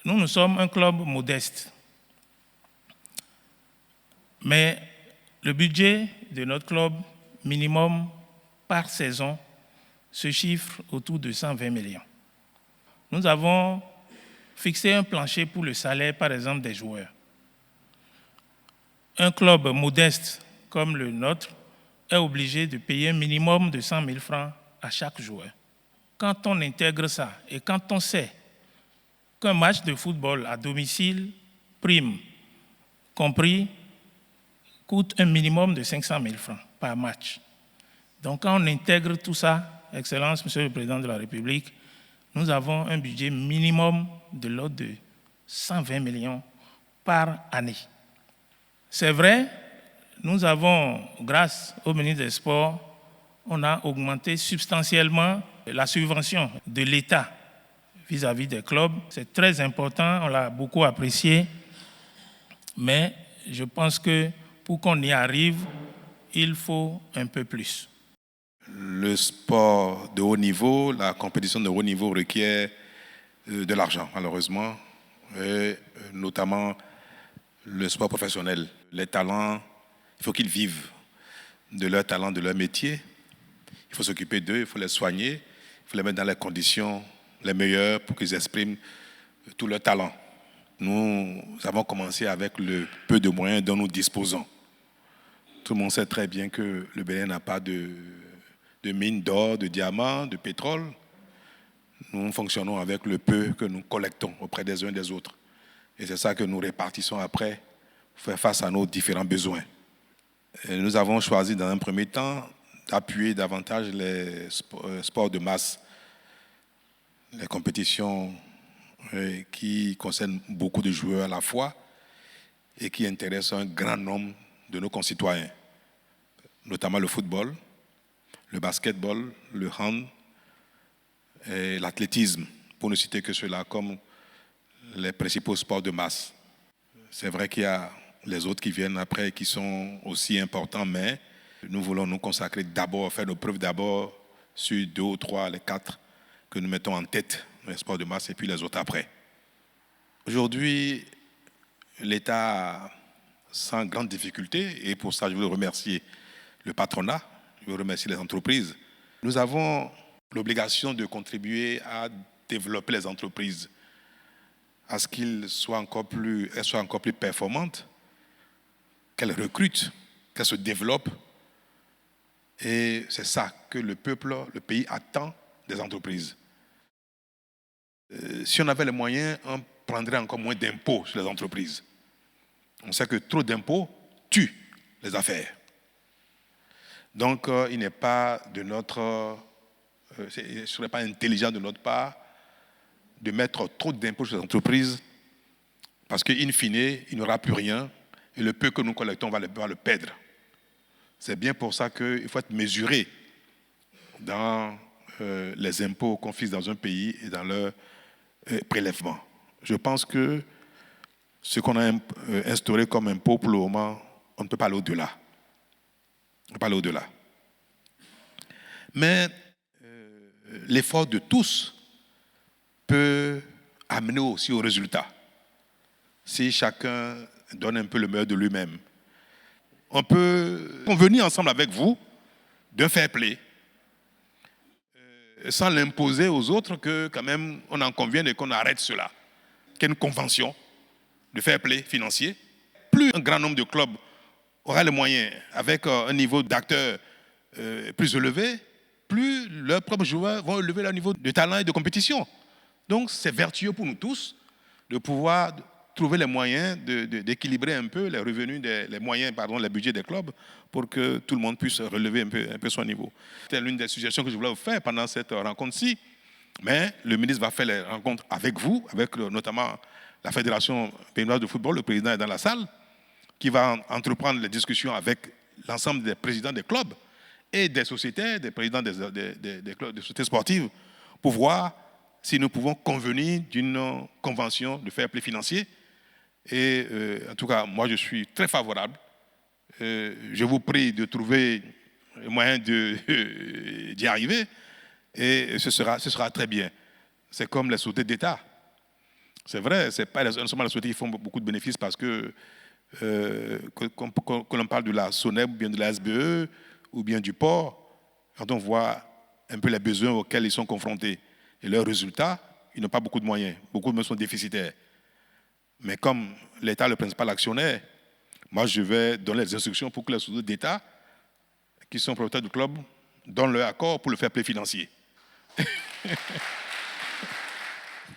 Nous sommes un club modeste. Mais le budget de notre club minimum par saison se chiffre autour de 120 millions. Nous avons fixé un plancher pour le salaire, par exemple, des joueurs. Un club modeste comme le nôtre est obligé de payer un minimum de 100 000 francs à chaque joueur. Quand on intègre ça et quand on sait qu'un match de football à domicile, prime compris, coûte un minimum de 500 000 francs par match. Donc quand on intègre tout ça, Excellence, Monsieur le Président de la République, nous avons un budget minimum de l'ordre de 120 millions par année. C'est vrai, nous avons, grâce au ministre des Sports, on a augmenté substantiellement la subvention de l'État vis-à-vis des clubs. C'est très important, on l'a beaucoup apprécié, mais je pense que pour qu'on y arrive, il faut un peu plus. Le sport de haut niveau, la compétition de haut niveau requiert de l'argent, malheureusement, et notamment le sport professionnel. Les talents, il faut qu'ils vivent de leur talent, de leur métier. Il faut s'occuper d'eux, il faut les soigner, il faut les mettre dans les conditions les meilleures pour qu'ils expriment tout leur talent. Nous avons commencé avec le peu de moyens dont nous disposons. Tout le monde sait très bien que le Bénin n'a pas de mines d'or, de diamants, de pétrole. Nous fonctionnons avec le peu que nous collectons auprès des uns et des autres. Et c'est ça que nous répartissons après pour faire face à nos différents besoins. Et nous avons choisi dans un premier temps d'appuyer davantage les sports de masse, les compétitions qui concernent beaucoup de joueurs à la fois et qui intéressent un grand nombre de nos concitoyens, notamment le football, le basketball, le hand et l'athlétisme, pour ne citer que cela comme les principaux sports de masse. C'est vrai qu'il y a les autres qui viennent après et qui sont aussi importants, mais nous voulons nous consacrer d'abord, faire nos preuves d'abord sur 2 ou 3, les 4 que nous mettons en tête, les sports de masse, et puis les autres après. Aujourd'hui, l'État sans grande difficulté, et pour ça je veux remercier le patronat, je veux remercier les entreprises. Nous avons l'obligation de contribuer à développer les entreprises, à ce qu'elles soient encore plus performantes, qu'elles recrutent, qu'elles se développent. Et c'est ça que le peuple, le pays attend des entreprises. Si on avait les moyens, on prendrait encore moins d'impôts sur les entreprises. On sait que trop d'impôts tuent les affaires. Donc, il n'est pas de notre... ce ne serait pas intelligent de notre part de mettre trop d'impôts sur les entreprises parce qu'in fine, il n'y aura plus rien et le peu que nous collectons, on va le perdre. C'est bien pour ça qu'il faut être mesuré dans les impôts qu'on fixe dans un pays et dans leur prélèvement. Je pense que ce qu'on a instauré comme impôt pour le moment, on ne peut pas aller au-delà. On ne peut pas aller au-delà. Mais l'effort de tous peut amener aussi au résultat. Si chacun donne un peu le meilleur de lui-même, on peut convenir ensemble avec vous d'un fair play, sans l'imposer aux autres que quand même on en convienne et qu'on arrête cela. Qu'il y ait une convention de fair play financier. Plus un grand nombre de clubs aura les moyens, avec un niveau d'acteurs plus élevé, plus leurs propres joueurs vont élever leur niveau de talent et de compétition. Donc c'est vertueux pour nous tous de pouvoir trouver les moyens d'équilibrer un peu les revenus, les budgets des clubs pour que tout le monde puisse relever un peu son niveau. C'était l'une des suggestions que je voulais vous faire pendant cette rencontre-ci. Mais le ministre va faire les rencontres avec vous, avec notamment la Fédération béninoise de football, le président est dans la salle, qui va entreprendre les discussions avec l'ensemble des présidents des clubs et des sociétés, des présidents des clubs, des sociétés sportives, pour voir si nous pouvons convenir d'une convention de fair play financier. Et en tout cas, moi je suis très favorable. Je vous prie de trouver le moyen d'y arriver et ce sera très bien. C'est comme les sociétés d'État. C'est vrai, c'est pas seulement la société qui font beaucoup de bénéfices parce que l'on parle de la SONEB ou bien de la SBE ou bien du port, quand on voit un peu les besoins auxquels ils sont confrontés et leurs résultats, ils n'ont pas beaucoup de moyens. Beaucoup de moyens sont déficitaires. Mais comme l'État est le principal actionnaire, moi je vais donner les instructions pour que les sociétés d'État qui sont propriétaires du club donnent leur accord pour le fair play financier.